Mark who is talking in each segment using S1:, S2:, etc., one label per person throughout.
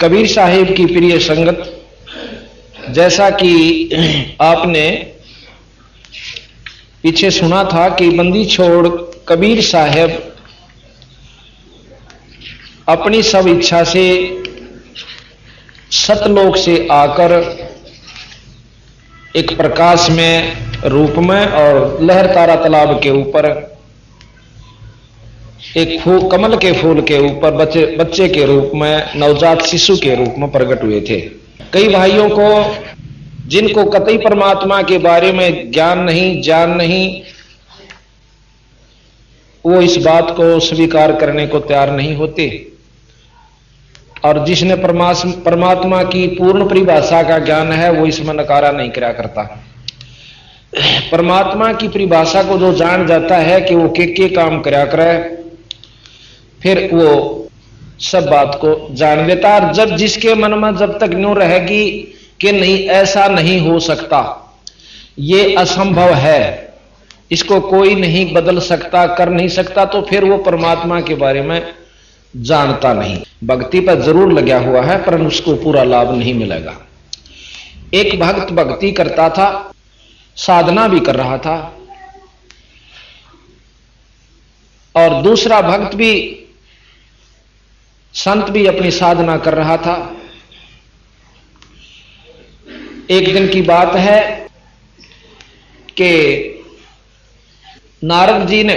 S1: कबीर साहिब की प्रिय संगत, जैसा कि आपने पीछे सुना था कि बंदी छोड़ कबीर साहब अपनी सब इच्छा से सतलोक से आकर एक प्रकाश में रूप में और लहर तारा तालाब के ऊपर एक कमल के फूल के ऊपर बच्चे के रूप में, नवजात शिशु के रूप में प्रकट हुए थे। कई भाइयों को जिनको कतई परमात्मा के बारे में ज्ञान नहीं, जान नहीं, वो इस बात को स्वीकार करने को तैयार नहीं होते, और जिसने परमात्मा की पूर्ण परिभाषा का ज्ञान है वो इसमें नकारा नहीं करा करता। परमात्मा की परिभाषा को जो जान जाता है कि वो के काम करा करे, फिर वो सब बात को जान लेता। और जब जिसके मन में जब तक न्यू रहेगी कि नहीं ऐसा नहीं हो सकता, ये असंभव है, इसको कोई नहीं बदल सकता, कर नहीं सकता, तो फिर वो परमात्मा के बारे में जानता नहीं। भक्ति पर जरूर लगा हुआ है पर उसको पूरा लाभ नहीं मिलेगा। एक भक्त भक्ति करता था, साधना भी कर रहा था, और दूसरा भक्त भी, संत भी अपनी साधना कर रहा था। एक दिन की बात है कि नारद जी ने,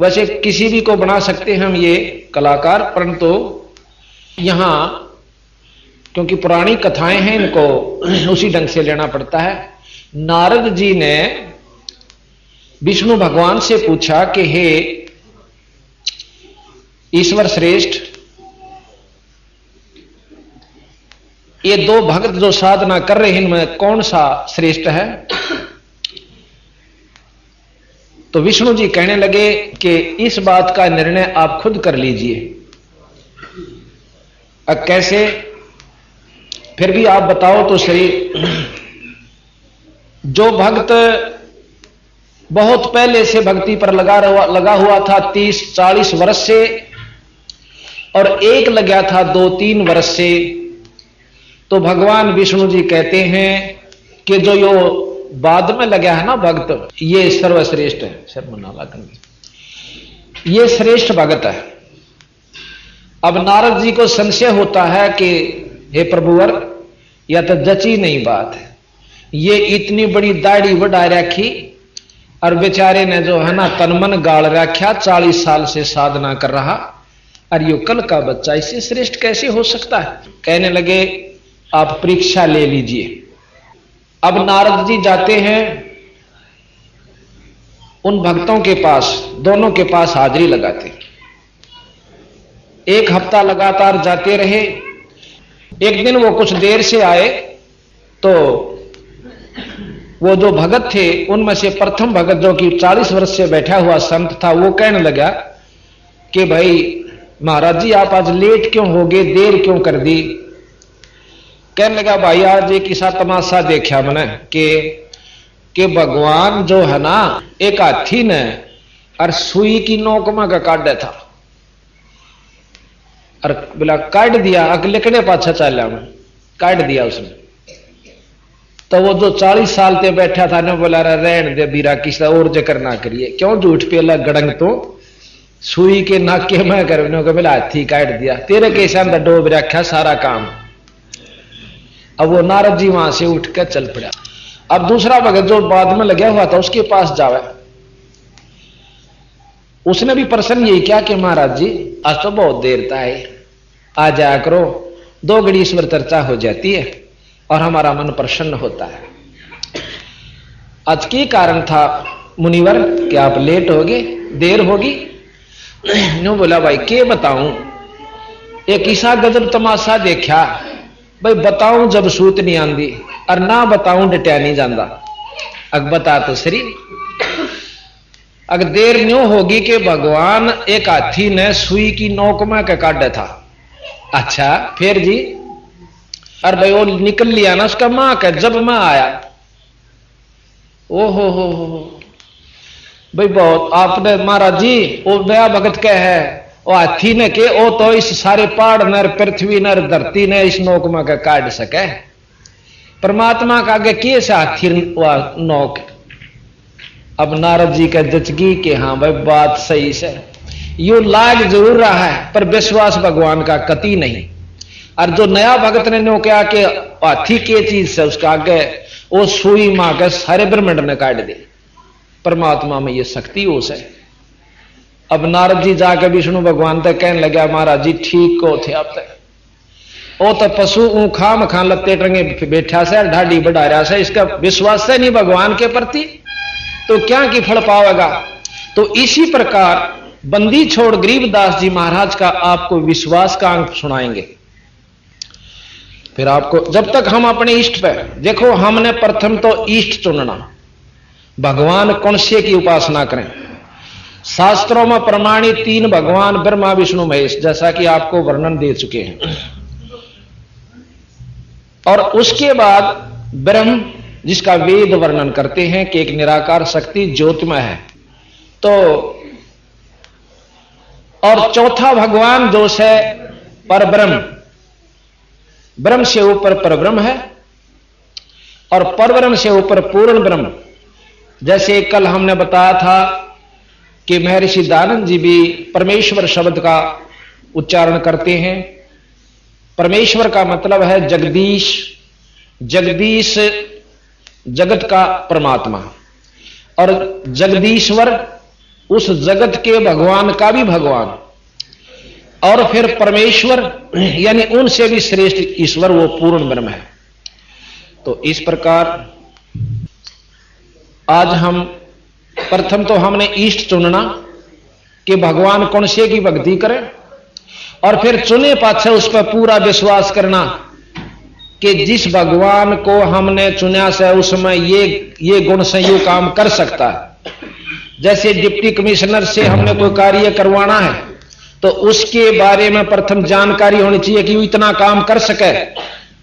S1: वैसे किसी भी को बना सकते हैं हम ये कलाकार, परंतु यहां क्योंकि पुरानी कथाएं हैं इनको उसी ढंग से लेना पड़ता है। नारद जी ने विष्णु भगवान से पूछा कि हे ईश्वर श्रेष्ठ, ये दो भक्त जो साधना कर रहे हैं इनमें कौन सा श्रेष्ठ है? तो विष्णु जी कहने लगे कि इस बात का निर्णय आप खुद कर लीजिए। अब कैसे? फिर भी आप बताओ तो सही। जो भक्त बहुत पहले से भक्ति पर लगा हुआ था 30-40 वर्ष से, और एक लगा था 2-3 वर्ष से, तो भगवान विष्णु जी कहते हैं कि जो यो बाद में लगा है ना भक्त, ये सर्वश्रेष्ठ है। ये श्रेष्ठ भगत है। अब नारद जी को संशय होता है कि हे प्रभुवर, यह तो जची नहीं बात है, ये इतनी बड़ी दाढ़ी बढ़ा रखी और बेचारे ने जो है ना तन मन गाड़ रखा, 40 साल से साधना कर रहा, और यो कल का बच्चा इससे श्रेष्ठ कैसे हो सकता है? कहने लगे आप परीक्षा ले लीजिए। अब नारद जी जाते हैं उन भक्तों के पास, दोनों के पास हाजिरी लगाते। 1 हफ्ता लगातार जाते रहे। एक दिन वो कुछ देर से आए तो वो जो भगत थे उनमें से प्रथम भगत, जो कि 40 वर्ष से बैठा हुआ संत था, वो कहने लगा कि भाई महाराज जी आप आज लेट क्यों हो गए, देर क्यों कर दी? कहने लगा भाई आज एक ऐसा तमाशा देखा मैंने कि भगवान जो है ना एक हाथी ने और सुई की नोक में का काटा था, और बोला काट दिया, अगले पाछा चला मैं, काट दिया उसने। तो वो जो 40 साल ते बैठा था ने बोला रहन दे बीरा, किसी और जिक्र ना करिए, क्यों झूठ पेला गड़ंग, तो सुई के नाके में करने को बोला हाथी काट दिया, तेरे कैसे अंदर डोब रखा सारा काम। अब वो नारद जी वहां से उठ कर चल पड़ा। अब दूसरा भगत जो बाद में लगा हुआ था उसके पास जावे, उसने भी प्रश्न यही किया कि महाराज जी आज तो बहुत देर था है, आ जाया करो, 2 घड़ी ईश्वर चर्चा हो जाती है और हमारा मन प्रसन्न होता है। आज की कारण था मुनिवर कि आप लेट हो गए, देर होगी? नो बोला भाई के बताऊं, एक ऐसा गजब तमाशा देखा, भाई बताऊं जब सूत नहीं आंदी और ना बताऊं डटिया नहीं जाता। अग बता तो सही। अगर देर न्यू होगी कि भगवान एक हाथी ने सुई की नोक में का काटा था। अच्छा फिर जी? और भाई वो निकल लिया ना उसका मां का, जब मैं आया, ओ हो भाई बहुत आपने महाराज जी वो नया भगत क्या है, वो हाथी ने के ओ तो इस सारे पहाड़ नर पृथ्वी नर धरती ने इस नोक में का काट सके, परमात्मा का आगे किए से हाथी नोक। अब नारद जी का जचगी कि हाँ भाई बात सही से, यू लाग जरूर रहा है पर विश्वास भगवान का कति नहीं। और जो नया भगत ने नो क्या कि हाथी के चीज से उसका आगे वो सुई मां के सारे ब्रह्मांड ने काट दे, परमात्मा में ये शक्ति उस है। अब नारद जी जाके विष्णु भगवान तक कहने लगा महाराज जी ठीक को थे आप तक, ओ तो पशु खाम खान लत्ते टंगे बैठा से ढाडी बढ़ा रहा से, इसका विश्वास है नहीं भगवान के प्रति तो क्या की फल पावेगा। तो इसी प्रकार बंदी छोड़ गरीबदास जी महाराज का आपको विश्वास का अंक सुनाएंगे। फिर आपको जब तक हम अपने इष्ट पे देखो, हमने प्रथम तो इष्ट चुनना, भगवान कौन से की उपासना करें। शास्त्रों में प्रमाणित 3 भगवान ब्रह्मा विष्णु महेश, जैसा कि आपको वर्णन दे चुके हैं। और उसके बाद ब्रह्म जिसका वेद वर्णन करते हैं कि एक निराकार शक्ति ज्योतिमय है। तो और चौथा भगवान जो है परब्रह्म, ब्रह्म से ऊपर परब्रह्म है और परब्रह्म से ऊपर पूर्ण ब्रह्म। जैसे कल हमने बताया था कि महर्षि दयानंद जी भी परमेश्वर शब्द का उच्चारण करते हैं। परमेश्वर का मतलब है जगदीश, जगदीश जगत का परमात्मा, और जगदीश्वर उस जगत के भगवान का भी भगवान, और फिर परमेश्वर यानी उनसे भी श्रेष्ठ ईश्वर वो पूर्ण ब्रह्म है। तो इस प्रकार आज हम प्रथम तो हमने इष्ट चुनना कि भगवान कौन से की भक्ति करें, और फिर चुने पाछे उस पर पूरा विश्वास करना कि जिस भगवान को हमने चुना से उसमें ये गुण से ये काम कर सकता है। जैसे डिप्टी कमिश्नर से हमने कोई कार्य करवाना है तो उसके बारे में प्रथम जानकारी होनी चाहिए कि वो इतना काम कर सके,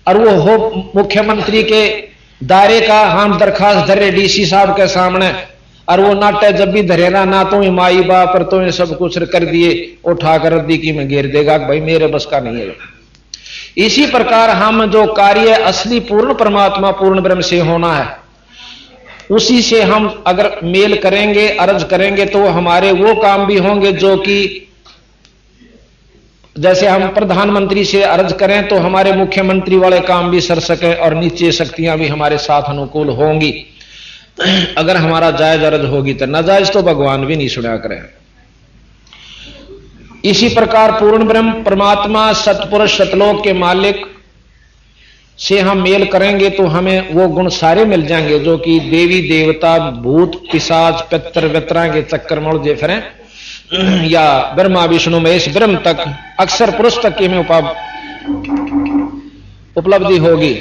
S1: और वो हो मुख्यमंत्री के दायरे का हम दरखास्त धरे डीसी साहब के सामने, और वो नाटे जब भी धरेना ना तो माई बाप पर तो सब कुछ कर दिए, उठाकर रद्दी की में घेर देगा भाई मेरे बस का नहीं है। इसी प्रकार हम जो कार्य असली पूर्ण परमात्मा पूर्ण ब्रह्म से होना है, उसी से हम अगर मेल करेंगे अर्ज करेंगे तो हमारे वो काम भी होंगे जो कि जैसे हम प्रधानमंत्री से अर्ज करें तो हमारे मुख्यमंत्री वाले काम भी सर सके, और नीचे शक्तियां भी हमारे साथ अनुकूल होंगी। अगर हमारा जायज अर्ज होगी तो नाजायज तो भगवान भी नहीं सुना करें। इसी प्रकार पूर्ण ब्रह्म परमात्मा सतपुरुष सतलोक के मालिक से हम मेल करेंगे तो हमें वो गुण सारे मिल जाएंगे जो कि देवी देवता भूत पिशाच पितर वितरा के चक्कर में उलझे फिरें, या ब्रह्मा विष्णु महेश ब्रह्म तक अक्षर पुरुष तक की में उपलब्धि होगी।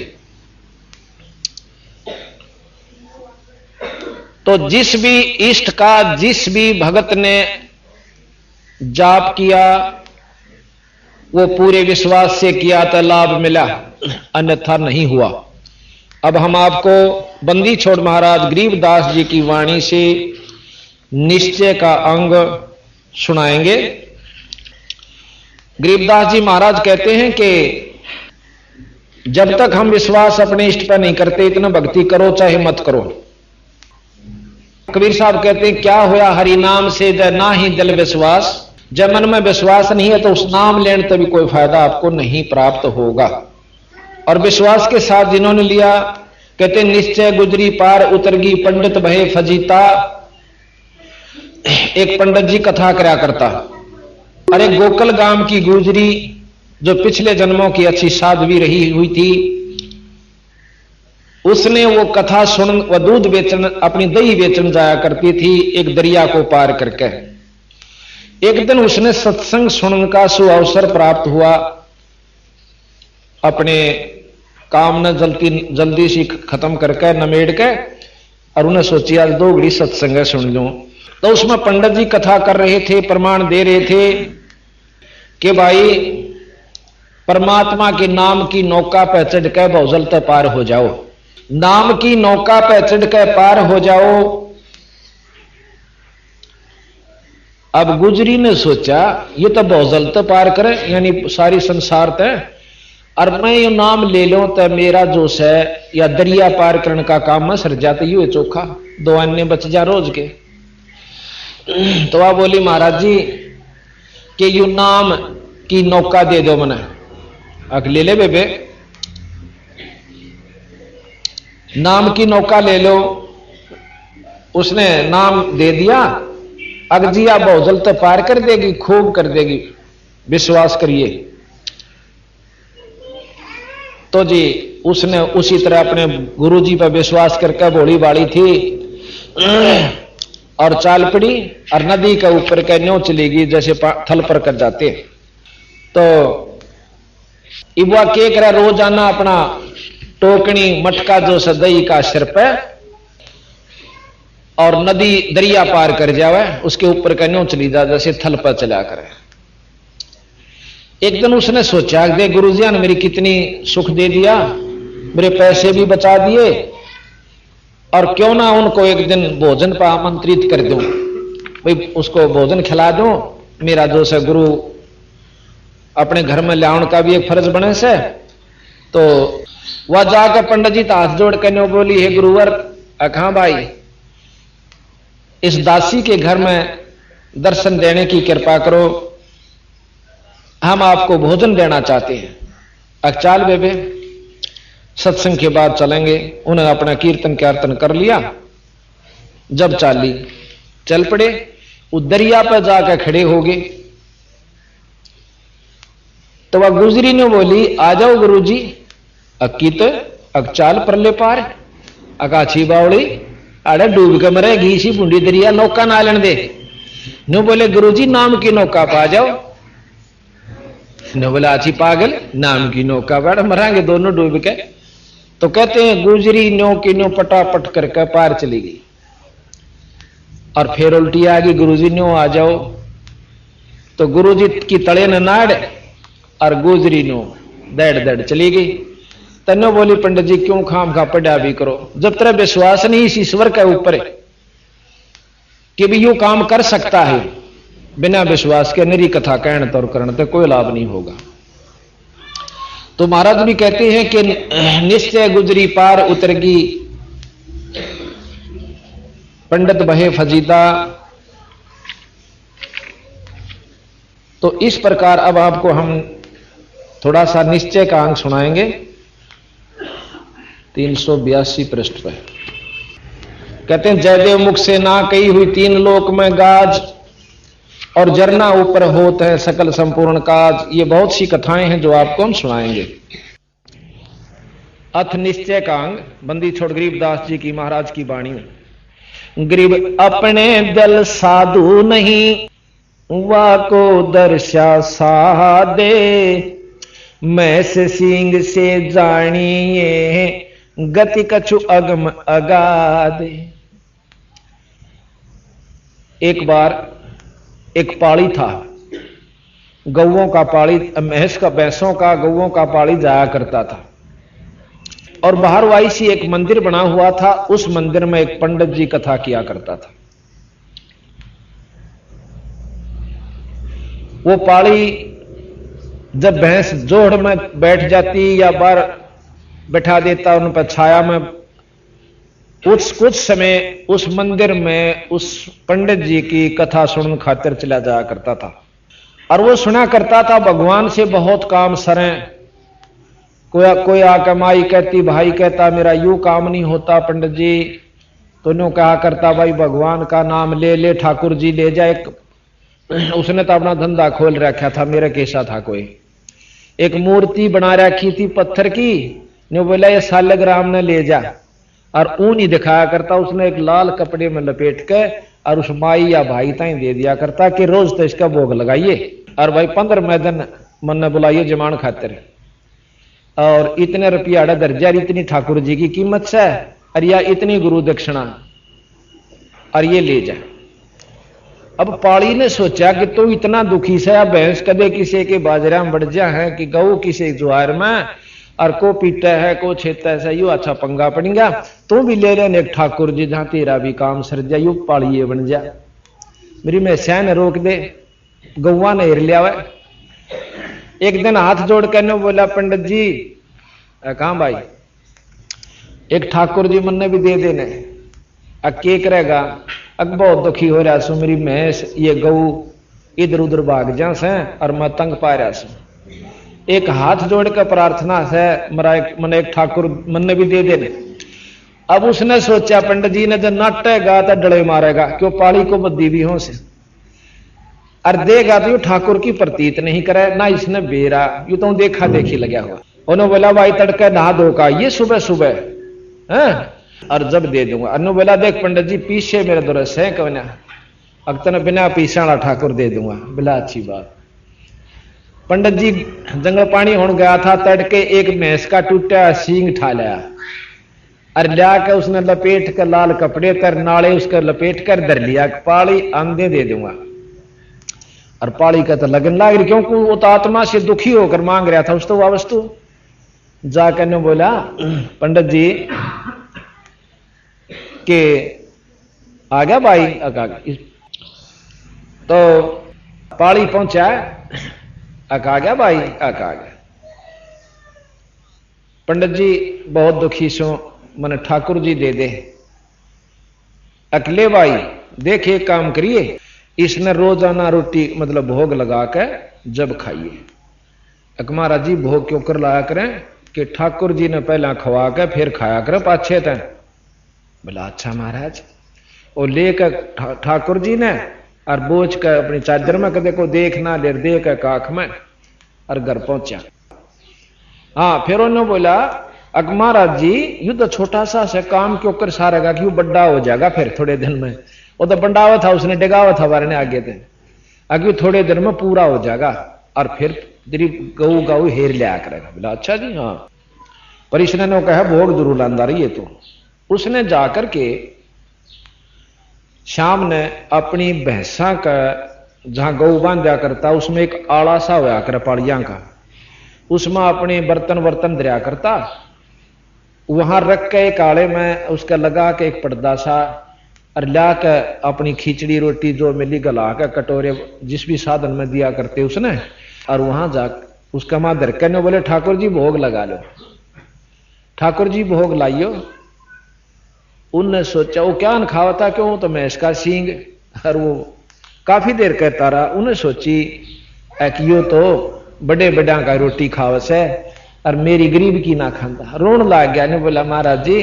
S1: तो जिस भी इष्ट का जिस भी भगत ने जाप किया वो पूरे विश्वास से किया तो लाभ मिला, अन्यथा नहीं हुआ। अब हम आपको बंदी छोड़ महाराज गरीबदास जी की वाणी से निश्चय का अंग सुनाएंगे। गरीबदास जी महाराज कहते हैं कि जब तक हम विश्वास अपने इष्ट पर नहीं करते इतना भक्ति करो चाहे मत करो। कबीर साहब कहते हैं क्या होया हरि नाम से जब ना ही दिल विश्वास, जब मन में विश्वास नहीं है तो उस नाम लेने तभी कोई फायदा आपको नहीं प्राप्त होगा। और विश्वास के साथ जिन्होंने लिया कहते निश्चय गुजरी पार उतरगी पंडित भय फजीता। एक पंडित जी कथा करा करता, अरे गोकल गांव की गुजरी जो पिछले जन्मों की अच्छी साध्वी रही हुई थी, उसने वो कथा सुन वह दूध बेचन अपनी दही बेचन जाया करती थी एक दरिया को पार करके। एक दिन उसने सत्संग सुनने का सुअवसर प्राप्त हुआ, अपने काम न जल्दी से खत्म करके नमेड़ के, और उन्हें सोची आज 2 घड़ी सत्संग सुन लूं। तो उसमें पंडित जी कथा कर रहे थे, प्रमाण दे रहे थे कि भाई परमात्मा के नाम की नौका पे चढ़ के भौजल तक पार हो जाओ, नाम की नौका पे चढ़ के पार हो जाओ। अब गुजरी ने सोचा ये तो बहुत जल्द पार करे, यानी सारी संसार तय, और मैं ये नाम ले लूं तो मेरा जो है या दरिया पार करने का काम में सर जाते यू चोखा, 2 अन्य बच जा रोज के। तो वह बोली महाराज जी कि यू नाम की नौका दे दो मने। अक ले ले बेबे, नाम की नौका ले लो। उसने नाम दे दिया। अगजिया बहुत जल्द तो पार कर देगी, खूब कर देगी, विश्वास करिए। तो जी उसने उसी तरह अपने गुरुजी पर विश्वास करके भोली बाड़ी थी और चाल पड़ी और नदी के ऊपर के न्यों चलेगी जैसे थल पर कर जाते। तो इबुआ के करा रोजाना अपना टोकनी मटका जो सदई का सिर पे और नदी दरिया पार कर जावे, उसके ऊपर का न्यों चली जा जैसे थल पर चला करे। एक दिन उसने सोचा दे गुरुजी ने मेरी कितनी सुख दे दिया, मेरे पैसे भी बचा दिए, और क्यों ना उनको एक दिन भोजन पर आमंत्रित कर दूं, भाई उसको भोजन खिला दूं। मेरा जो है गुरु अपने घर में लाउन का भी एक फर्ज बने से। तो वह जाकर पंडित जी हाथ जोड़ कर न्यों बोली, हे गुरुवर अखा भाई इस दासी के घर में दर्शन देने की कृपा करो, हम आपको भोजन देना चाहते हैं। अचाल बेबे सत्संग के बाद चलेंगे। उन्हें अपना कीर्तन कर लिया। जब चाली चल पड़े, वो दरिया पर जाकर खड़े हो गए। तो वह गुजरी ने बोली, आ जाओ गुरुजी, अक्कीत अकचाल पर ले पार अकाछी बावड़ी अरे डूब के मरेगी इसी बूंदी दरिया, नौका ना लेने दे। नो बोले गुरुजी नाम की नौका पा जाओ। नो बोला अच्छी पागल, नाम की नौका बैठ मरांगे दोनों डूब के। तो कहते हैं गुजरी नो की नो पटापट करके पार चली गई और फिर उल्टी आ गई, गुरुजी नो आ जाओ। तो गुरुजी की तड़े न नाड़ और गुजरी नो दड़ दड़ चली गई। तन्नो बोली पंडित जी क्यों खाम खा पड़ा भी करो, जब तेरा विश्वास नहीं इस ईश्वर के ऊपर कि भी यू काम कर सकता है, बिना विश्वास के निरी कथा कहने तौर करने तो कोई लाभ नहीं होगा। तो महाराज भी कहते हैं कि निश्चय गुजरी पार उतरगी, पंडित बहे फजीदा। तो इस प्रकार अब आपको हम थोड़ा सा निश्चय का अंग सुनाएंगे 382 पृष्ठ पर। कहते हैं जयदेव मुख से ना कही हुई 3 लोक में गाज, और जरना ऊपर होत है सकल संपूर्ण काज। ये बहुत सी कथाएं हैं जो आपको हम सुनाएंगे। अथ निश्चय का अंग बंदी छोड़ गरीबदास जी की महाराज की वाणी। गरीब अपने दल साधु नहीं, वा को दर्शा सादे, मैं से सिंह से जानिए, गति कछु अगम अगादे। एक बार एक पाड़ी था, गौओं का पाड़ी, भैंसों का गौओं का पाड़ी जाया करता था। और बाहर वाई सी एक मंदिर बना हुआ था, उस मंदिर में एक पंडित जी कथा किया करता था। वो पाड़ी जब भैंस जोड़ में बैठ जाती या बाहर बैठा देता उन पर छाया में, कुछ समय उस मंदिर में उस पंडित जी की कथा सुनने खातिर चला जाया करता था। और वो सुना करता था भगवान से बहुत काम सरें। कोई आकर माई कहती, भाई कहता मेरा यूं काम नहीं होता पंडित जी, तो नो कहा करता भाई भगवान का नाम ले ले, ठाकुर जी ले जाए। उसने तो अपना धंधा खोल रखा था, मेरा कैसा था, कोई एक मूर्ति बना रखी थी पत्थर की, नो बोला ये सालग्राम ने ले जा, और ऊन ही दिखाया करता। उसने एक लाल कपड़े में लपेट के और उस माई या भाई ताई दे दिया करता कि रोज तो इसका भोग लगाइए, और भाई 15 दिन मन ने बुलाइए जमान खातिर, और इतने रुपया दर्जा, इतनी ठाकुर जी की कीमत से, और या इतनी गुरु दक्षिणा, और ये ले जा। अब पाड़ी ने सोचा कि तो इतना दुखी से या भैंस कदे किसी के बाजरा में बढ़ जा है कि गऊ किसी जुआर में, और को पीटा है को छेता है, यू अच्छा पंगा पड़ गया, तू भी ले लेने एक ठाकुर जी जहां तेरा भी काम सर जा, यू पाड़िए बन जा। मेरी मैस्या ने रोक दे, गौवा ने हिर लिया। एक दिन हाथ जोड़ कर बोला, पंडित जी कहां भाई, एक ठाकुर जी मन ने भी दे देने, अब के करेगा, अब बहुत दुखी हो रहा सू, मेरी भैंस ये गऊ इधर उधर भाग जा से और मैं तंग पा रहा सू, एक हाथ जोड़ कर प्रार्थना से मरा मन एक ठाकुर मन ने भी दे देने। अब उसने सोचा पंडित जी ने जब नाटेगा तो डले मारेगा, क्यों पाली को बद्दी भी हो से, और देगा तो ठाकुर की प्रतीत नहीं करे ना, इसने बेरा यू तो देखा देखी लगा हुआ। उन्होंने बोला भाई तड़के नहा धो का ये सुबह सुबह है और जब दे दूंगा। अनु बोला देख पंडित जी पीछे मेरे दुरस है कौन, अब तने बिना पीसा वाला ठाकुर दे दूंगा। बोला अच्छी बात। पंडित जी जंगल पानी होने गया था, तड़के एक भैंस का टूटा सींग ठा लिया और लिया के उसने लपेट कर लाल कपड़े कर नाले उसका लपेट कर धर लिया, पाली आंधे दे दूंगा। और पाली का तो लगन लाग रही, क्योंकि वो तो आत्मा से दुखी होकर मांग रहा था उस तो वस्तु। जाकर ने बोला पंडित जी के आ गया भाई, तो पाली पहुंचा, आ गया भाई, आ गया। पंडित जी बहुत दुखी सो, मन ठाकुर जी दे दे। अकेले भाई देख एक काम करिए, इसने रोजाना रोटी मतलब भोग लगा के जब खाइए। महाराज जी भोग क्यों कर लाया करें कि ठाकुर जी ने पहला खवा के फिर खाया करें पाछे तय। बोला अच्छा महाराज। और लेकर ठाकुर जी ने और बोझ कर अपनी चादर में कदे को देखना ले दे के काख में और घर पहुंचा। हाँ फिर उन्होंने बोला महाराज जी यू तो छोटा सा से काम क्यों कर सारेगा कि बड़ा हो जाएगा फिर थोड़े दिन में। वो तो बंडावा था उसने डिगावा था वारने आगे थे, आगे थोड़े दिन में पूरा हो जाएगा और फिर तेरी गऊ गऊ हेर लिया करेगा। बोला अच्छा जी हाँ। पर इसने नो कहा भोग जरूर लांदा रही है। तो उसने जाकर के शाम ने अपनी भैंसा का जहां गऊ बांधा करता उसमें एक आड़ा सा होया कर पाड़िया का, उसमें अपने बर्तन वर्तन दरिया करता, वहां रख के एक आड़े में उसका लगा के एक पर्दा सा और ला के अपनी खिचड़ी रोटी जो मिली गला के कटोरे जिस भी साधन में दिया करते उसने, और वहां जा उसका मां धर के बोले ठाकुर जी भोग लगा लो, ठाकुर जी भोग लाइयो। उनने सोचा वो क्या खावा था, क्यों तो मैं इसका सींग, और वो काफी देर कहता रहा। उन्हें सोची यो तो बड़े बड़ा का रोटी खावस है और मेरी गरीब की ना खांदा, रोन लाग गया। ने बोला महाराज जी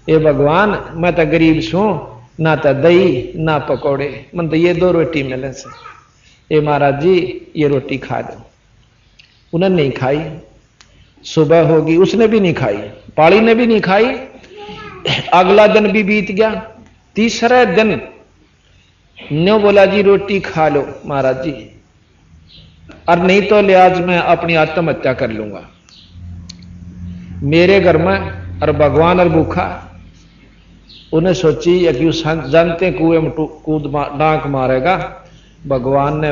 S1: ये भगवान मैं तो गरीब छू, ना तो दही ना पकौड़े, मन तो ये दो रोटी मिले से, ये महाराज जी ये रोटी खा दो। उन्होंने नहीं खाई, सुबह होगी उसने भी नहीं खाई, पाली ने भी नहीं खाई। अगला दिन भी बीत गया, तीसरे दिन न्यो बोला जी रोटी खा लो महाराज जी, और नहीं तो लिहाज मैं अपनी आत्महत्या कर लूंगा। मेरे घर में और भगवान और भूखा। उन्हें सोची कि जानते कुएं में कूद डांक मारेगा। भगवान ने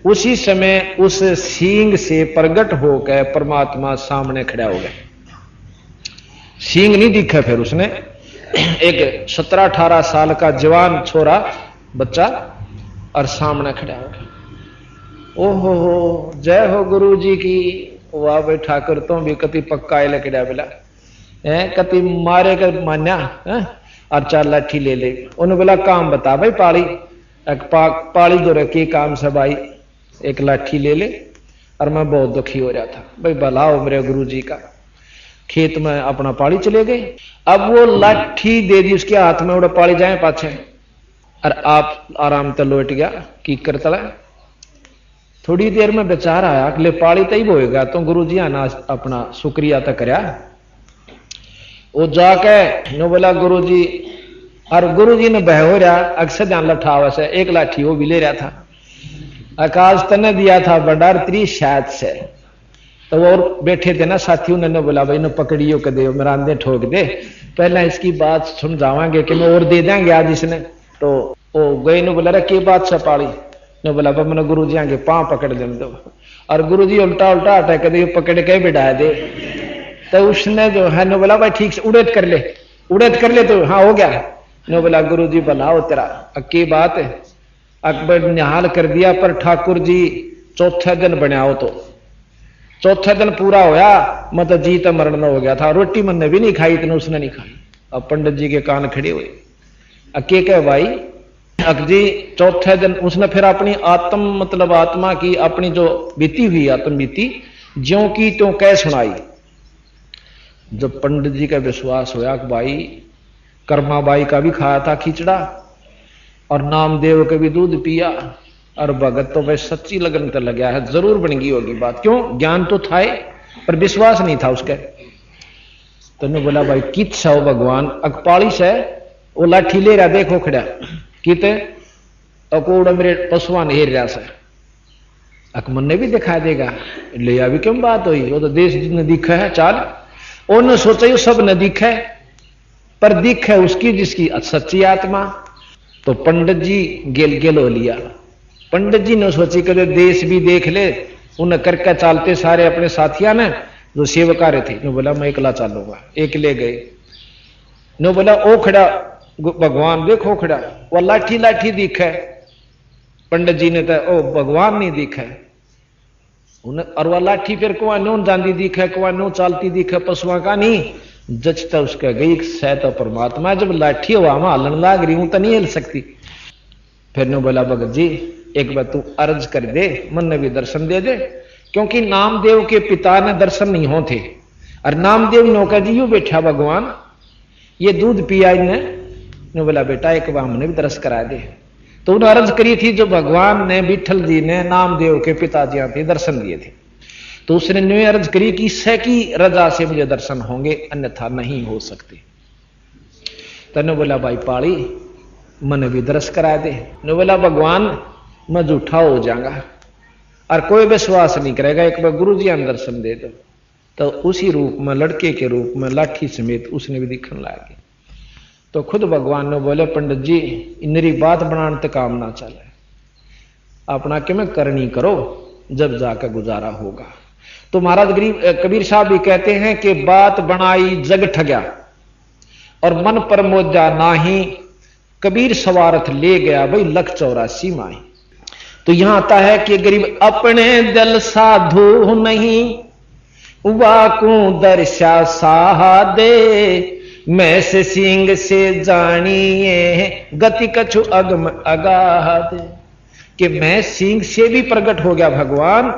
S1: उसी समय उस सींग से प्रकट होकर परमात्मा सामने खड़ा हो गया। सींग नहीं दिखा, फिर उसने एक 17-18 साल का जवान छोरा बच्चा और सामने खड़ा हो गया। ओहो हो जय हो गुरु जी की। वाह भाई ठाकुर तो भी कति पक्का है लकड़ा बिला है, कति मारे कर मान्या है? और 4 लाठी ले ले। उन्होंने बोला काम बता भाई पाली, पाली दो रखी काम से भाई, एक लाठी ले ले। और मैं बहुत दुखी हो रहा था भाई, भला हो मेरे गुरु जी का। खेत में अपना पाली चले गए, अब वो लाठी दे दी उसके हाथ में, उड़ा पाली जाए पाछे, और आप आराम से लौट गया की करता। थोड़ी देर में बेचार आया कि ले पाली तई होएगा, तो गुरु जी आना अपना शुक्रिया तो करया। वो जाके नो बोला गुरु जी, और गुरु जी ने बह हो रहा अक्सर ध्यान लठावा से एक लाठी वो भी ले रहा था। आकाश तने दिया था बंडार 30 शायद से, तो वो और बैठे थे ना साथी, उन्होंने बोला भाई इन्हें पकड़ियो के दे, मेरा अंधे ठोक दे, पहले इसकी बात समझावांगे कि मैं और दे देंगे आज इसने। तो वो गए ने बोला के बात से पाली ने बोला मैंने गुरु जी आगे पांव पकड़ दे दो, और गुरु जी उल्टा उल्टा हटा के पकड़ के बिठा दे। तो उसने जो है ने बोला भाई ठीक से उड़ेद कर ले तो हाँ हो गया। ने बोला गुरु जी भला हो तेरा, की बात है? अकबर ने निहाल कर दिया, पर ठाकुर जी चौथे दिन बनाओ तो चौथे दिन पूरा होया, मतलब जी तो मरण हो गया था, रोटी मैंने भी नहीं खाई, इतने उसने नहीं खाई। अब पंडित जी के कान खड़े हुए, अके कह भाई अक जी चौथे दिन उसने फिर अपनी आत्म मतलब आत्मा की अपनी जो बीती हुई आत्म बीती ज्यों की त्यों कह सुनाई। जब पंडित जी का विश्वास होया कि भाई कर्माबाई का भी खाया था खिचड़ा और नामदेव का भी दूध पिया, और भगत तो भाई सच्ची लगन तो लगा है, जरूर बन गई होगी बात। क्यों? ज्ञान तो था पर विश्वास नहीं था उसके। तो ने बोला भाई कित सो भगवान अकपाली से वो लाठी ले रहा, देखो खड़ा किते अकोड़ मेरे पशुआन हेर रहा से, अकमन ने भी दिखा देगा, ले अभी क्यों बात हुई, वो तो देश जिसने दिखा है चाल, उन्होंने सोचा ये सब न दिखा है, पर दिख है उसकी जिसकी सच्ची आत्मा। तो पंडित जी गेल गेल हो लिया। पंडित जी ने सोची कि देश भी देख ले, उन्हें करके चालते सारे अपने साथिया ने जो सेवकारे थे, ने बोला मैं एकला चालूंगा, एक ले गए। ने बोला ओ खड़ा भगवान देखो खड़ा, वो लाठी लाठी दिखा है। पंडित जी ने तो ओ भगवान नहीं दिखा है, और वह लाठी फिर कुआ नो जाती दिखे, कुआ नो चालती दिखे, पशुआ का नहीं जचता उसका गई सह तो परमात्मा, जब लाठी हवा में हलन लाग रही हूं तो नहीं हिल सकती। फिर ने बोला भगत जी एक बार तू अर्ज कर दे, मन ने भी दर्शन दे दे, क्योंकि नामदेव के पिता ने दर्शन नहीं होते, और नामदेव नौका जी यू बैठा भगवान ये दूध पिया ने बोला बेटा एक बार हमने भी दर्श करा दे। तो उन्हें अर्ज करी थी जो भगवान ने विठल जी ने नामदेव के पिताजी थे दर्शन दिए थे, तो उसने न्यू अर्ज करी कि इससे की रजा से मुझे दर्शन होंगे, अन्यथा नहीं हो सकते। तने बोला भाई पाली मन भी दर्श करा दे। ने बोला भगवान मैं झूठा हो जाऊंगा और कोई विश्वास नहीं करेगा, एक बार गुरु जी दर्शन दे दो। तो उसी रूप में लड़के के रूप में लाठी समेत उसने भी दिखने लगे। तो खुद भगवान ने बोले पंडित जी इनरी बात बनाने तक काम ना चले, अपना कि मैं करनी करो जब जाकर गुजारा होगा। तो महाराज कबीर साहब भी कहते हैं कि बात बनाई जग ठग्या और मन पर मोजा नाही, कबीर सवारथ ले गया भाई लख 84 माही। तो यहां आता है कि गरीब अपने दिल साधु नहीं, वाकू दर्शा साहा दे, मैं से सिंह से जानिए गति कछु अगम अगाध। कि मैं सिंह से भी प्रकट हो गया भगवान।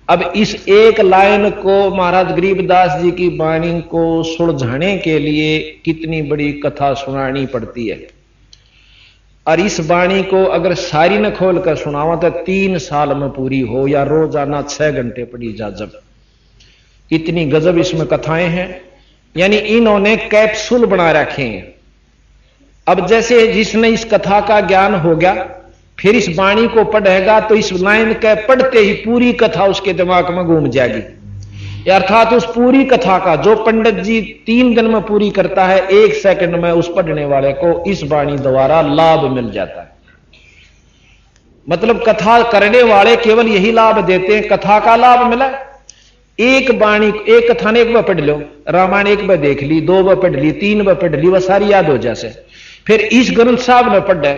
S1: अब इस एक लाइन को महाराज गरीबदास जी की वाणी को सुलझाने के लिए कितनी बड़ी कथा सुनानी पड़ती है, और इस वाणी को अगर सारी न खोल कर सुनावा तो 3 साल में पूरी हो, या रोजाना 6 घंटे पड़ी जा। जब इतनी गजब इसमें कथाएं हैं, यानी इन्होंने कैप्सूल बना रखे हैं। अब जैसे जिसने इस कथा का ज्ञान हो गया फिर इस वाणी को पढ़ेगा तो इस लाइन के पढ़ते ही पूरी कथा उसके दिमाग में घूम जाएगी। अर्थात उस पूरी कथा का जो पंडित जी 3 दिन में पूरी करता है, 1 सेकंड में उस पढ़ने वाले को इस वाणी द्वारा लाभ मिल जाता है। मतलब कथा करने वाले केवल यही लाभ देते हैं, कथा का लाभ मिला। एक वाणी एक कथा ने एक बार पढ़ लो, रामायण एक बार देख ली, 2 बार पढ़ ली, 3 बार पढ़ ली, वह सारी याद हो जैसे। फिर इस ग्रंथ साहब ने पढ़ा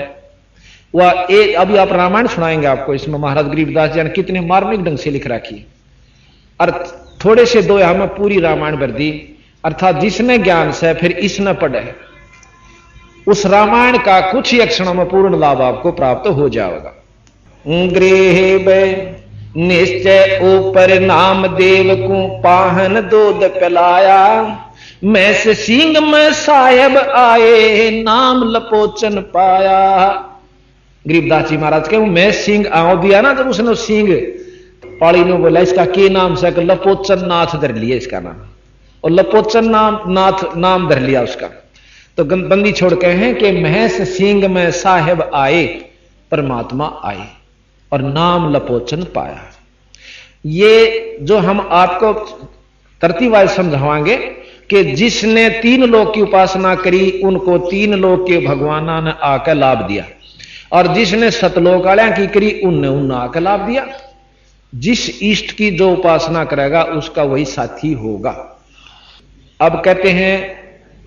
S1: वह अभी आप रामायण सुनाएंगे आपको, इसमें महाराज गरीबदास जी ने कितने मार्मिक ढंग से लिख रखी, और थोड़े से 2 यहां में पूरी रामायण भर दी। अर्थात जिसने ज्ञान से फिर इसने पढ़े उस रामायण का कुछ ही क्षणों में पूर्ण लाभ आपको प्राप्त हो जाएगा। गृह निश्चय ऊपर नाम देव को पाहन दूध पिलाया, मैं से सिंह में साहेब आए नाम लपोचन पाया। गरीबदास जी महाराज के मैं सिंह आओ दिया ना, जब उसने सिंह पाली ने बोला इसका के नाम से, लपोचन नाथ धर लिया इसका नाम, और लपोचन नाथ नाम धर लिया उसका। तो बंदी छोड़ के हैं कि महस सिंह में साहेब आए, परमात्मा आए और नाम लपोचन पाया। ये जो हम आपको तरतीबवार समझावांगे कि जिसने 3 लोक की उपासना करी उनको 3 लोक के भगवाना ने आकर लाभ दिया, और जिसने सतलोक वाल्या की करी उनने आकर लाभ दिया। जिस इष्ट की जो उपासना करेगा उसका वही साथी होगा। अब कहते हैं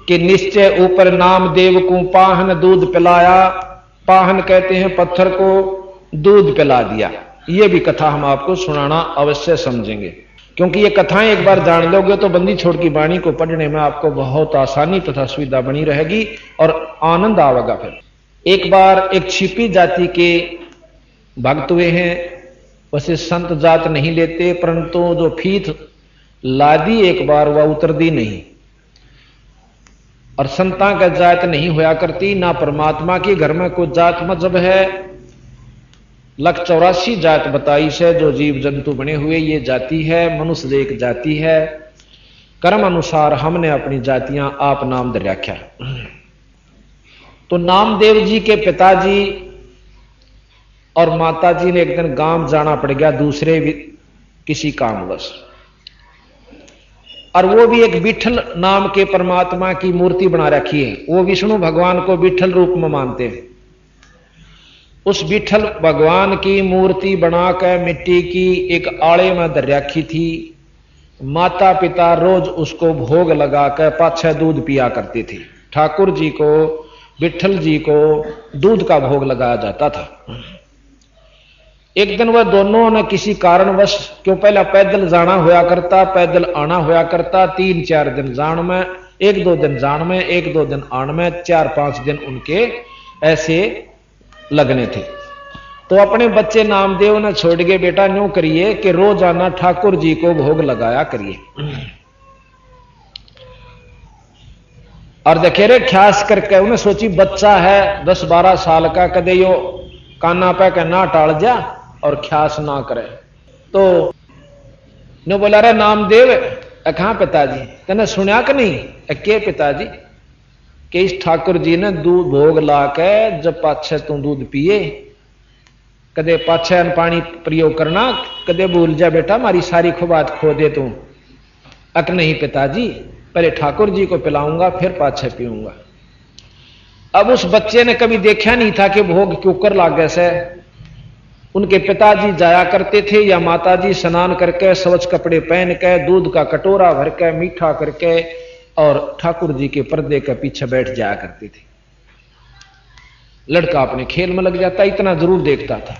S1: कि निश्चय ऊपर नाम देव को पाहन दूध पिलाया, पाहन कहते हैं पत्थर को, दूध पिला दिया। ये भी कथा हम आपको सुनाना अवश्य समझेंगे, क्योंकि ये कथाएं एक बार जान लोगे तो बंदी छोड़ की वाणी को पढ़ने में आपको बहुत आसानी तथा सुविधा बनी रहेगी और आनंद आवेगा। फिर एक बार एक छिपी जाति के भक्त हुए हैं, वैसे संत जात नहीं लेते, परंतु जो फीत लादी एक बार वह उतर दी नहीं, और संता का जात नहीं होया करती ना परमात्मा के घर में कोई जात मजहब है। 184 जात बताई से जो जीव जंतु बने हुए ये जाति है, मनुष्य एक जाति है। कर्म अनुसार हमने अपनी जातियां आप नाम दे रखा। तो नामदेव जी के पिताजी और माताजी ने एक दिन गांव जाना पड़ गया दूसरे किसी कामवश, और वो भी एक विठल नाम के परमात्मा की मूर्ति बना रखी है। वो विष्णु भगवान को विठल रूप में मानते हैं। उस विठल भगवान की मूर्ति बनाकर मिट्टी की एक आड़े में धर रखी थी। माता पिता रोज उसको भोग लगाकर 5-6 दूध पिया करते थे। ठाकुर जी को, विठल जी को दूध का भोग लगाया जाता था। एक दिन वह दोनों ने किसी कारणवश, क्यों पहला पैदल जाना होया करता, पैदल आना होया करता, 3-4 दिन जान में, 1-2 दिन जान में, 1-2 दिन आन में, 4-5 दिन उनके ऐसे लगने थे। तो अपने बच्चे नामदेव ने छोड़ के, बेटा न्यू करिए कि रोजाना ठाकुर जी को भोग लगाया करिए। और देखे रे ख्यास करके उन्हें सोची बच्चा है 10-12 साल का, कदे यो काना पे के ना टाल जा और ख्यास ना करे। तो ने बोला रे नामदेव, कहां पिताजी, तेने सुना कि नहीं? के पिताजी? कि इस ठाकुर जी ने दूध भोग ला के जब पाछे तू दूध पिए, कदे पाछे पानी प्रयोग करना, कदे भूल जा बेटा मारी सारी खुबात खो दे तू। अक नहीं पिताजी, पहले ठाकुर जी को पिलाऊंगा फिर पाछे पीऊंगा। अब उस बच्चे ने कभी देखा नहीं था कि भोग क्यों कर लागे से। उनके पिताजी जाया करते थे या माताजी स्नान करके स्वच्छ कपड़े पहन के दूध का कटोरा भर के मीठा करके और ठाकुर जी के पर्दे के पीछे बैठ जाया करते थे। लड़का अपने खेल में लग जाता, इतना जरूर देखता था।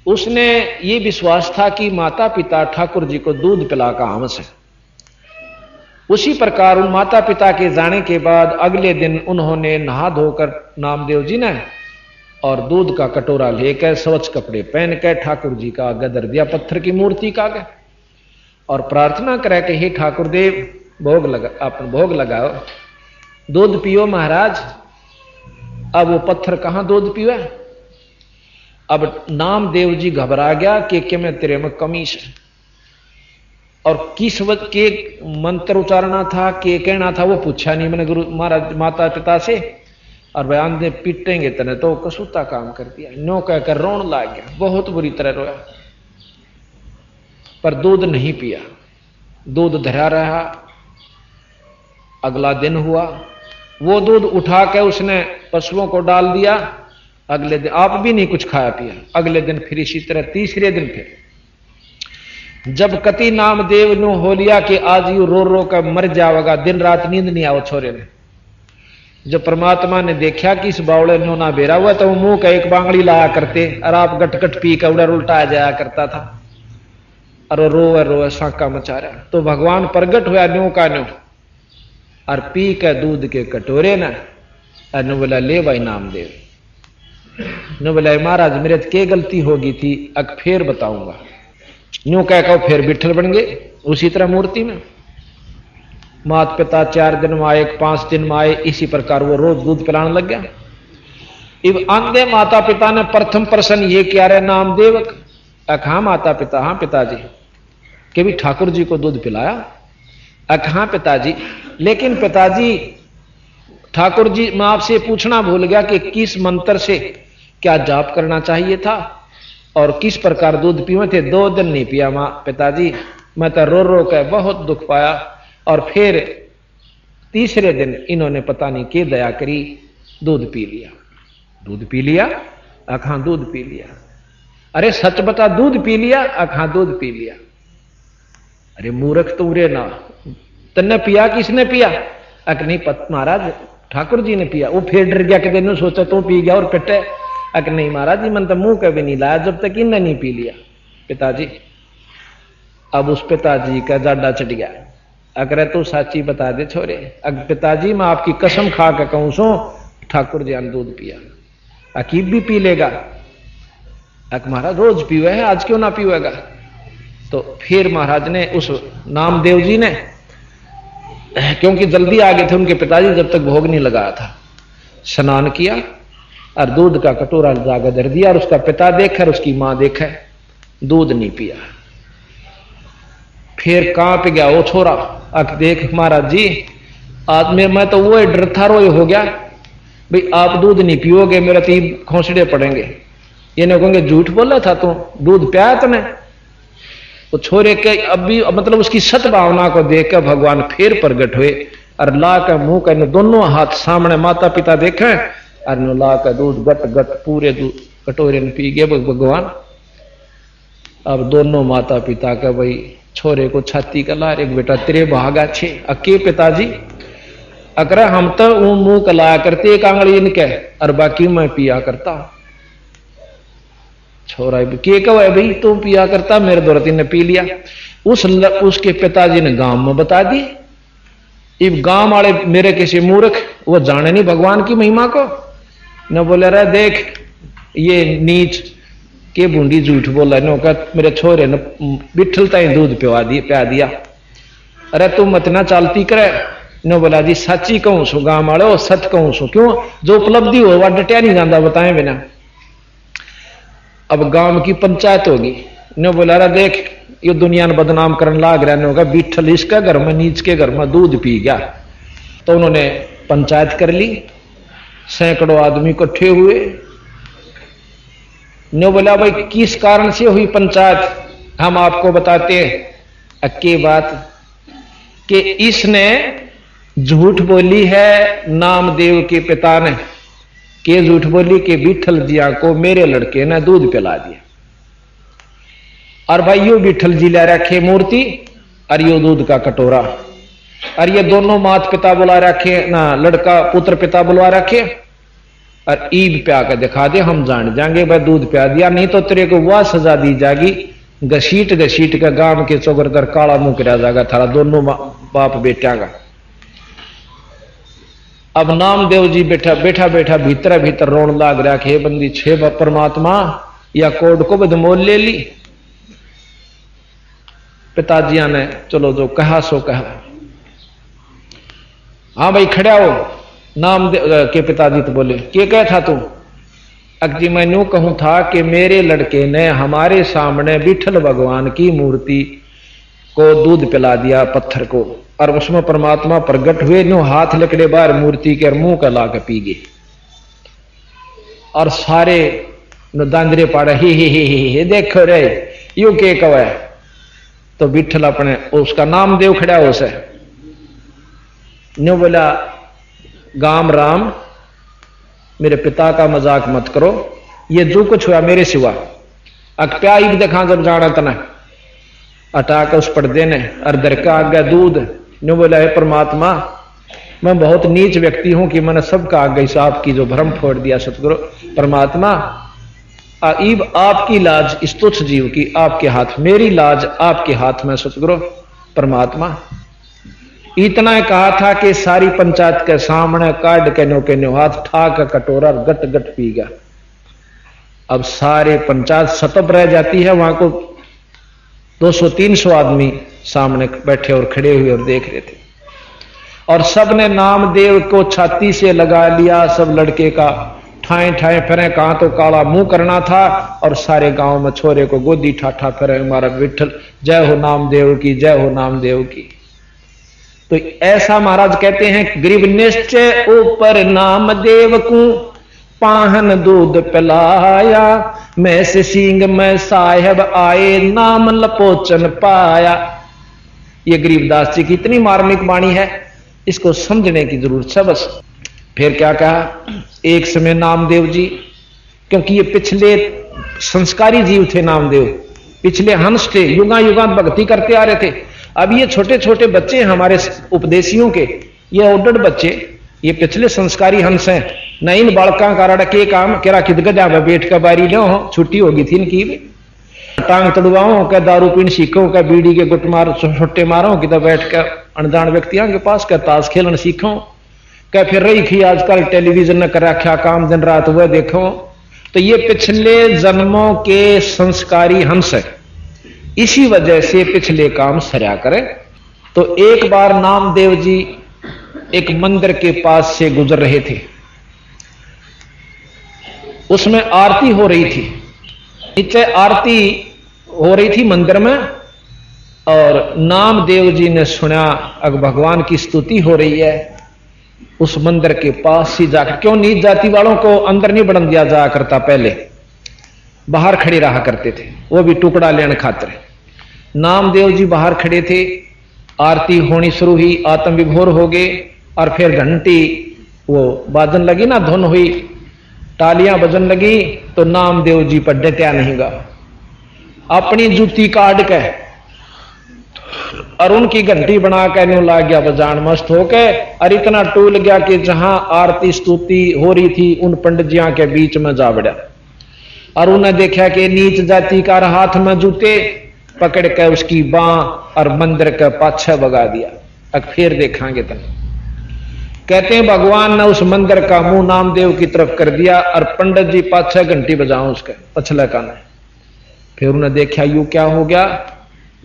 S1: उसने ये विश्वास था कि माता पिता ठाकुर जी को दूध पिला का हमस है। उसी प्रकार उन माता पिता के जाने के बाद अगले दिन उन्होंने नहा धोकर नामदेव जी ने और दूध का कटोरा लेकर स्वच्छ कपड़े पहन कर ठाकुर जी का गदर दिया पत्थर की मूर्ति का आगे, और प्रार्थना करे कि हे ठाकुर देव भोग लगाओ, दूध पियो महाराज। अब वो पत्थर कहां दूध पियो? अब नामदेव जी घबरा गया कि मैं तेरे में कमीश है, और किस वक्त के मंत्र उचारना था, के कहना था, वो पूछा नहीं मैंने गुरु महाराज माता पिता से। और बयान दे पीटेंगे तने तो कसूता काम कर दिया। नो कहकर रोन लाग गया, बहुत बुरी तरह रोया, पर दूध नहीं पिया। दूध धरा रहा। अगला दिन हुआ, वो दूध उठा के उसने पशुओं को डाल दिया। अगले दिन आप भी नहीं कुछ खाया पिया। अगले दिन फिर इसी तरह, तीसरे दिन फिर जब कति नामदेव नो हो लिया कि आज यू रो रो कर मर जाएगा, दिन रात नींद नहीं आओ छोरे ने। जब परमात्मा ने देखा कि इस बावड़े नो ना बेरा हुआ, तो मुंह का एक बांगड़ी लाया करते और आप गटगट पी कर उड़र उल्टा जाया करता था, और रोवे रोवे साका मचा रहा। तो भगवान प्रगट हुआ न्यू का न्यू, और पी के दूध के कटोरे न, और नु बोला ले भाई नामदेव। नु बोला महाराज मेरे के गलती होगी थी, अब फिर बताऊंगा। न्यू कह फिर बिठल बन गए उसी तरह मूर्ति में। माता पिता 4 दिन में आए, 5 दिन में आए, इसी प्रकार वो रोज दूध पिलाने लग गया। इब अंधे माता पिता ने प्रथम प्रश्न ये किया रे नामदेव, हाँ माता पिता, हाँ पिताजी, कि भी ठाकुर जी को दूध पिलाया? हाँ पिताजी, लेकिन पिताजी ठाकुर जी मैं आपसे पूछना भूल गया कि किस मंत्र से क्या जाप करना चाहिए था और किस प्रकार दूध पीवे थे। 2 दिन नहीं पिया मां पिताजी, मैं तो रो रो के बहुत दुख पाया, और फिर तीसरे दिन इन्होंने पता नहीं क्या दया करी, दूध पी लिया। दूध पी लिया? हाँ दूध पी लिया। अरे सच बता, दूध पी लिया? हाँ दूध पी लिया। अरे मूर्ख तू रे ना, तन्ने पिया किसने पिया? नहीं महाराज ठाकुर जी ने पिया। वो फिर डर गया, कहते सोचा तो पी गया और पिटे। अक नहीं महाराज जी, मन तो मुंह कभी नहीं लाया जब तक इनने नहीं पी लिया। पिताजी, अब उस पिताजी का जाडा चढ़ गया। अगर तू साची बता दे छोरे, अगर पिताजी मैं आपकी कसम खा के कहूं सो ठाकुर जी ने दूध पिया। अकीब भी पी लेगा। अक महाराज रोज पीवे है, आज क्यों ना पीवेगा। तो फिर महाराज ने उस नामदेव जी ने, क्योंकि जल्दी आ गए थे उनके पिताजी, जब तक भोग नहीं लगाया था, स्नान किया और दूध का कटोरा जाकर धर दिया। और उसका पिता देखा और उसकी मां देखा, दूध नहीं पिया। फिर कांप गया वो छोरा। अक देख महाराज जी, आज मैं तो वो डर था, रोए हो गया भाई, आप दूध नहीं पियोगे मेरा तीन खोसड़े पड़ेंगे। ये नहीं कहोगे झूठ बोला था तू, दूध पिया तूने। वो छोरे के अब भी मतलब उसकी सद्भावना को देखकर भगवान फिर प्रगट हुए और ला कर मुंह कर दोनों हाथ सामने माता पिता देखे और ला कर दूध गट गट पूरे दूध कटोरे में पी गए भगवान। अब दोनों माता पिता का भाई छोरे को छाती का ला, एक बेटा तेरे भागा छे अके पिताजी। अकर हम तो वो मुंह कलाया करते एक आंगली इनके और बाकी मैं पिया करता। छोरा के कहो है भाई तू पिया करता, मेरे दौरती ने पी लिया। उसके पिताजी ने गांव में बता दी। इब गांव वाले मेरे किसी मूर्ख वो जाने नहीं भगवान की महिमा को, न बोले रहे देख ये नीच के बूंदी झूठ बोला, नो का मेरे छोरे ने बिठलता ही दूध पिया दिया। अरे तू मत ना चालती करे। न बोला जी सच्ची कहूं सु गांव वाले, सच कहूं सु, क्यों जो उपलब्धि हो वह डटिया नहीं जाता बताए बिना। अब गांव की पंचायत होगी, ने बोला रहा देख ये दुनिया ने बदनाम करने लाग रहा होगा, बिठल इसका घर में नीच के घर में दूध पी गया। तो उन्होंने पंचायत कर ली, सैकड़ों आदमी इकट्ठे हुए। ने बोला भाई किस कारण से हुई पंचायत, हम आपको बताते हैं। अक्की बात कि इसने झूठ बोली है नामदेव के पिता ने, के झूठ बोली कि विठल जिया को मेरे लड़के ने दूध पिला दिया। और भाई यो विठल जी ले रखे मूर्ति और यो दूध का कटोरा, और ये दोनों माता पिता बुला रखे ना, लड़का पुत्र पिता बुलवा रखे और ईद पे आकर दिखा दे, हम जान जाएंगे भाई दूध पिया दिया, नहीं तो तेरे को वह सजा दी जाएगी, घसीट घसीट का गांव के चौगर कर काला मुंह करा जाएगा थारा दोनों बाप बेटिया का। अब नामदेव जी बैठा बैठा बैठा भीतर भीतर रोन लाग रहा कि हे बंदी छे परमात्मा या कोड को बदमोल ले ली। पिताजिया ने चलो जो कहा सो कहा। हाँ भाई खड़ा हो। नामदेव के पिताजी तो बोले क्या कह था तू। अकजी मैं यूं कहूं था कि मेरे लड़के ने हमारे सामने विठल भगवान की मूर्ति को दूध पिला दिया पत्थर को, और उसमें परमात्मा प्रकट हुए, नो हाथ लकड़े बाहर मूर्ति के मुंह का ला के पी गए। और सारे दांदरे पाड़े ही देखो रे यू के कवे। तो विठल अपने उसका नाम देव खड़ा हो से न्यू बोला गाम राम मेरे पिता का मजाक मत करो, ये जो कुछ हुआ मेरे सिवा अक प्या ही देखा जब जाना तना अटाक उस पर्दे ने और दर का आगे दूध। न्यू बोला है परमात्मा मैं बहुत नीच व्यक्ति हूं कि मैंने सबका आगे हिसाब की जो भ्रम फोड़ दिया सतगुरु परमात्मा। ईब आपकी लाज इस तुच्छ जीव की आपके हाथ, मेरी लाज आपके हाथ में सतगुरु परमात्मा। इतना कहा था कि सारी पंचायत के सामने काट के नो हाथ ठाक कटोरा गट गट पी गया। अब सारे पंचायत सतब रह जाती है, वहां को 200-300 आदमी सामने बैठे और खड़े हुए और देख रहे थे, और सबने नामदेव को छाती से लगा लिया। सब लड़के का ठाए ठाए फिरे, कहां तो काला मुंह करना था, और सारे गांव में छोरे को गोदी ठाठा फिरे हमारा विठल जय हो नामदेव की, जय हो नामदेव की। तो ऐसा महाराज कहते हैं गरीब निश्चय ऊपर नामदेव को पाहन दूध पिलाया, मैं से सिंह में साहेब आए नाम लपोचन पाया। ये गरीबदास जी की इतनी मार्मिक वाणी है, इसको समझने की जरूरत है बस। फिर क्या कहा, एक समय नामदेव जी, क्योंकि ये पिछले संस्कारी जीव थे नामदेव, पिछले हंस थे, युगा युगा भक्ति करते आ रहे थे। अब ये छोटे छोटे बच्चे हमारे उपदेशियों के, ये ओडड बच्चे ये पिछले संस्कारी हंस हैं। न इन बालका का रड़के काम केरा खिद गजा में बैठ कर बारी लो, छुट्टी होगी थी इनकी भी। टांग तड़वाओ क्या दारू पीन सीखो क्या बीड़ी के गुट मार छुट्टे मारो कि तो बैठ कर अनजान व्यक्तियों के पास क्या ताश खेलन सीखो क्या फिर रही थी आजकल टेलीविजन न करा क्या काम दिन रात वह देखो। तो ये पिछले जन्मों के संस्कारी हंस है, इसी वजह से पिछले काम सरया करें। तो एक बार नामदेव जी एक मंदिर के पास से गुजर रहे थे, उसमें आरती हो रही थी। नीचे आरती हो रही थी मंदिर में, और नामदेव जी ने सुना अब भगवान की स्तुति हो रही है। उस मंदिर के पास ही जाकर, क्यों नीच जाति वालों को अंदर नहीं बढ़न दिया जाया करता, पहले बाहर खड़े रहा करते थे, वो भी टुकड़ा लेने खातिर। नामदेव जी बाहर खड़े थे, आरती होनी शुरू हुई, आत्म विभोर हो गए, और फिर घंटी वो बाजन लगी ना, धुन हुई, तालियां बजन लगी, तो नामदेव जी पर डटा नहीं गा, अपनी जूती काट के और उनकी घंटी बना के न्यू ला गया बजान मस्त होके। और इतना टूल गया कि जहां आरती स्तुति हो रही थी उन पंडित जिया के बीच में जा बढ़ा, और उन्हें देखा कि नीच जाति का हाथ में जूते पकड़ के उसकी बां और मंदिर के पाछे भगा दिया। अब फिर देखांगे तन। कहते हैं भगवान ने उस मंदिर का मुंह नामदेव की तरफ कर दिया, और पंडित जी पाछे घंटी बजाओ उसके पछले काने। फिर उन्हें देखा यू क्या हो गया,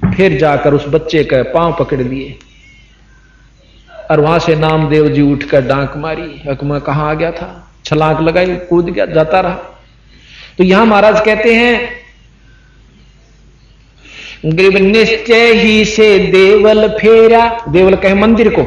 S1: फिर जाकर उस बच्चे के पांव पकड़ लिए, और वहां से नामदेव जी उठकर डांक मारी। हक में कहां आ गया था, छलांग लगाई, कूद गया, जाता रहा। तो यहां महाराज कहते हैं ग्रीव निश्चय ही से देवल फेरा, देवल कहे मंदिर को,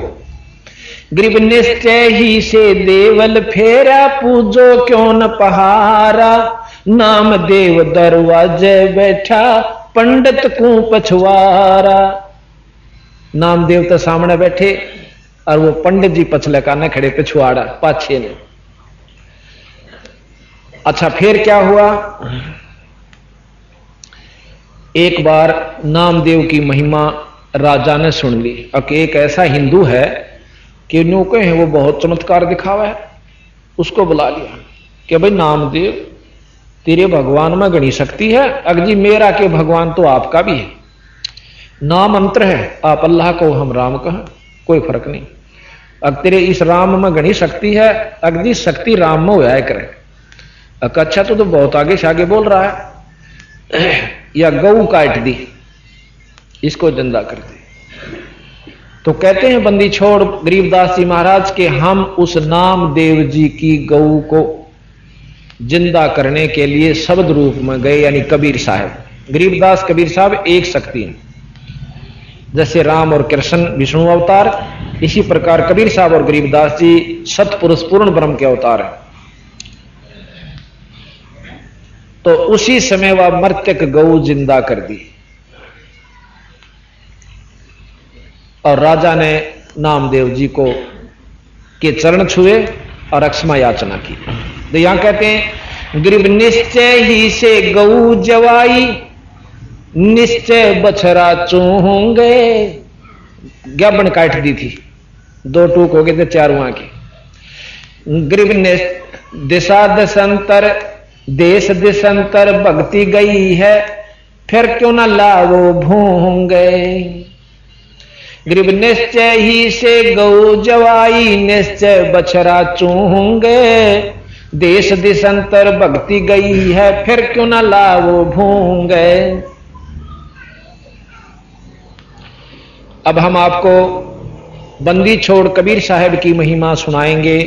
S1: ग्रीव निश्चय ही से देवल फेरा, पूजो क्यों न पहारा, नाम देव दरवाजे बैठा, पंडित को पछवारा। नामदेव तो सामने बैठे और वो पंडित जी पछले काने खड़े, पिछवाड़ा पाछे ने। अच्छा फिर क्या हुआ, एक बार नामदेव की महिमा राजा ने सुन ली। अब एक ऐसा हिंदू है कि न्यू कहे वो बहुत चमत्कार दिखावा है, उसको बुला लिया कि भाई नामदेव तेरे भगवान में गणी शक्ति है, अगजी मेरा के भगवान तो आपका भी है, नाम मंत्र है, आप अल्लाह को हम राम कहें कोई फर्क नहीं, अब तेरे इस राम में गणी शक्ति है, अगजी शक्ति राम में होया करे। अच्छा तो बहुत आगे से आगे बोल रहा है, या गऊ काट दी इसको जिंदा कर दे। तो कहते हैं बंदी छोड़ गरीबदास जी महाराज के हम उस नामदेव जी की गऊ को जिंदा करने के लिए शब्द रूप में गए, यानी कबीर साहब। गरीबदास कबीर साहब एक शक्ति हैं, जैसे राम और कृष्ण विष्णु अवतार, इसी प्रकार कबीर साहब और गरीबदास जी सतपुरुष पूर्ण ब्रह्म के अवतार हैं। तो उसी समय वह मर्त्यक गऊ जिंदा कर दी, और राजा ने नामदेव जी को के चरण छुए और अक्षमा याचना की। तो यहां कहते हैं गरीब निश्चय ही से गऊ जवाई, निश्चय बछरा चूहोंगे। ज्ञापन काट दी थी, दो टूक हो गए थे चारों के। गरीब ने दिशा दशंतर देश दिशंतर भक्ति गई है, फिर क्यों न लावो भूंगे। गरीब निश्चय ही से गऊ जवाई, निश्चय बछरा चूहोंगे, देश दिशंतर भक्ति गई है, फिर क्यों न लावो भूंगे। अब हम आपको बंदी छोड़ कबीर साहब की महिमा सुनाएंगे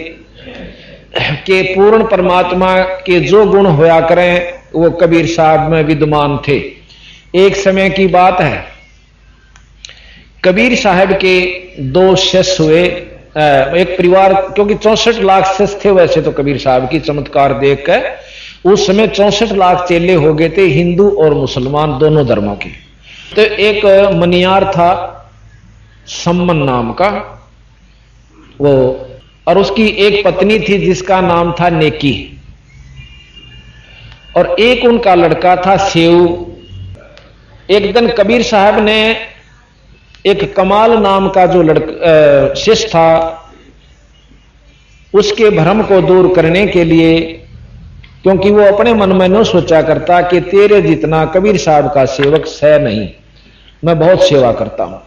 S1: कि पूर्ण परमात्मा के जो गुण होया करें वो कबीर साहब में विद्यमान थे। एक समय की बात है, कबीर साहब के दो शिष्य हुए, एक परिवार, क्योंकि 64 लाख शिष्य थे वैसे तो कबीर साहब की चमत्कार देख कर उस समय 64 लाख चेले हो गए थे, हिंदू और मुसलमान दोनों धर्मों के। तो एक मनियार था सम्मन नाम का, वो, और उसकी एक पत्नी थी जिसका नाम था नेकी, और एक उनका लड़का था सेऊ। एक दिन कबीर साहब ने एक कमाल नाम का जो शिष्य था उसके भ्रम को दूर करने के लिए, क्योंकि वो अपने मन में न सोचा करता कि तेरे जितना कबीर साहब का सेवक है नहीं, मैं बहुत सेवा करता हूं।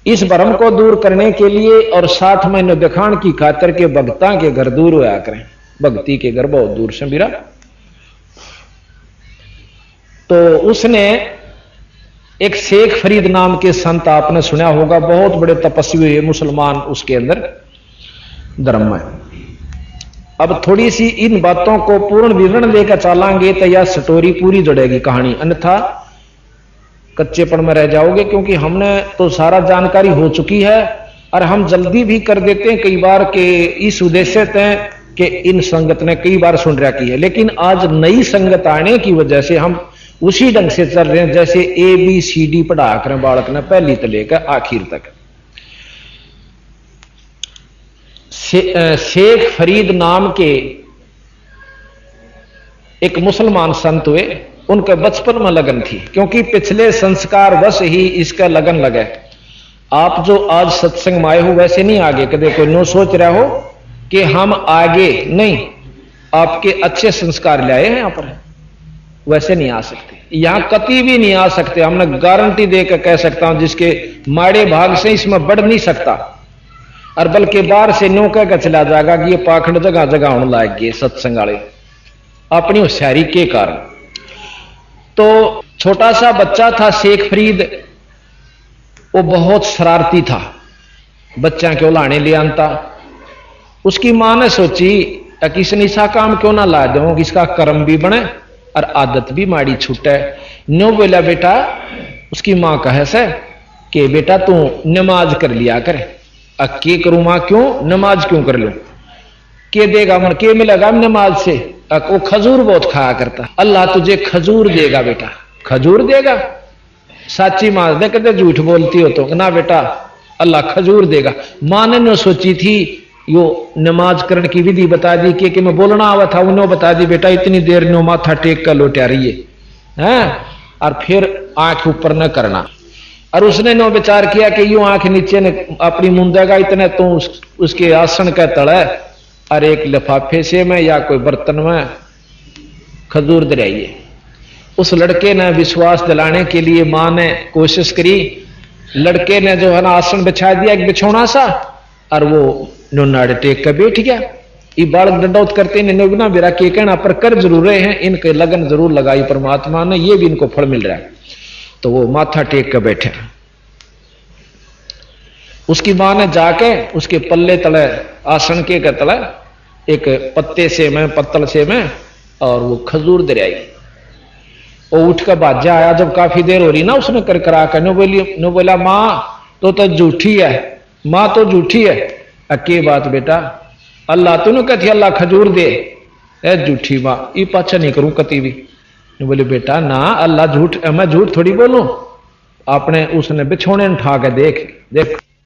S1: इस भ्रम को दूर करने के लिए और साथ में न दिखाण की खातिर के भक्ता के घर दूर होया करें, भक्ति के घर बहुत दूर से बिरा। तो उसने एक शेख फरीद नाम के संत, आपने सुना होगा, बहुत बड़े तपस्वी हुए मुसलमान उसके अंदर धर्म में। अब थोड़ी सी इन बातों को पूर्ण विवरण लेकर चलांगे तो यह स्टोरी पूरी जुड़ेगी कहानी, अन्यथा कच्चेपन में रह जाओगे, क्योंकि हमने तो सारा जानकारी हो चुकी है और हम जल्दी भी कर देते हैं कई बार के इस उद्देश्य से कि इन संगत ने कई बार सुन रखी है, लेकिन आज नई संगत आने की वजह से हम उसी ढंग से चल रहे हैं जैसे ABCD पढ़ा करें बालक ने पहली से लेकर आखिर तक। शेख फरीद नाम के एक मुसलमान संत हुए, उनके बचपन में लगन थी, क्योंकि पिछले संस्कार बस ही इसका लगन लगे। आप जो आज सत्संग में आए हो वैसे नहीं आगे कदे कोई नो सोच रहा हो कि हम आगे नहीं, आपके अच्छे संस्कार लाए हैं यहां पर, वैसे नहीं आ सकते, यहां कति भी नहीं आ सकते। हमने गारंटी देकर कह सकता हूं, जिसके माड़े भाग से इसमें बढ़ नहीं सकता, और बल्कि बाहर से नो कहकर चला जाएगा कि ये पाखंड जगह जगह होने लायक गए सत्संग वाले अपनी होशियारी के कारण। तो छोटा सा बच्चा था शेख फरीद, वो बहुत शरारती था, बच्चा क्यों लाने ले आता। उसकी मां ने सोची कि इसने ऐसा काम क्यों ना ला दो, इसका कर्म भी बने और आदत भी माड़ी छूटे। नो बोला बेटा, उसकी मां कहे से कि बेटा तू नमाज कर लिया कर। के करूं मां, क्यों नमाज क्यों कर लूं, के देगा मन, के मिलेगा नमाज से। वो खजूर बहुत खाया करता, अल्लाह तुझे खजूर देगा बेटा। खजूर देगा, साची मां दे कहते झूठ बोलती हो तो ना बेटा अल्लाह खजूर देगा। मां ने न सोची थी, यो नमाज करने की विधि बता दी कि मैं बोलना आवा था, उन्होंने बता दी बेटा इतनी देर नो माथा टेक कर लोटा रही है, और फिर आंख ऊपर न करना। और उसने नो विचार किया कि यूं आंख नीचे ने अपनी मुंदेगा इतने तो उसके आसन का तड़ा और एक लिफाफे से में या कोई बर्तन में खजूर दराइए। उस लड़के ने विश्वास दिलाने के लिए मां ने कोशिश करी, लड़के ने जो है ना आसन बिछा दिया एक बिछौना सा, और वो नाड़ टेक कर बैठ गया। ये बालक दंडौत करते बिना बिरा के कहना पर कर जरूर रहे हैं, इनके लगन जरूर लगाई परमात्मा ने, ये भी इनको फल मिल रहा है। तो वो माथा टेक कर बैठे। उसकी मां ने जाके उसके पल्ले तले आसन के तले एक पत्ते से में पत्तल से में और वो खजूर दरियाई। वो उठ कर बाजा आया, जब काफी देर हो रही ना उसने कर करा कर नो बोला मां तो झूठी है, मां तो झूठी है। के बात बेटा, अल्लाह तूने कहती अल्लाह खजूर दे, झूठी मां ये पाछा नहीं करूं कति भी। बोले बेटा ना अल्लाह झूठ, मैं झूठ थोड़ी बोलूं। आपने उसने बिछोने उठा के देख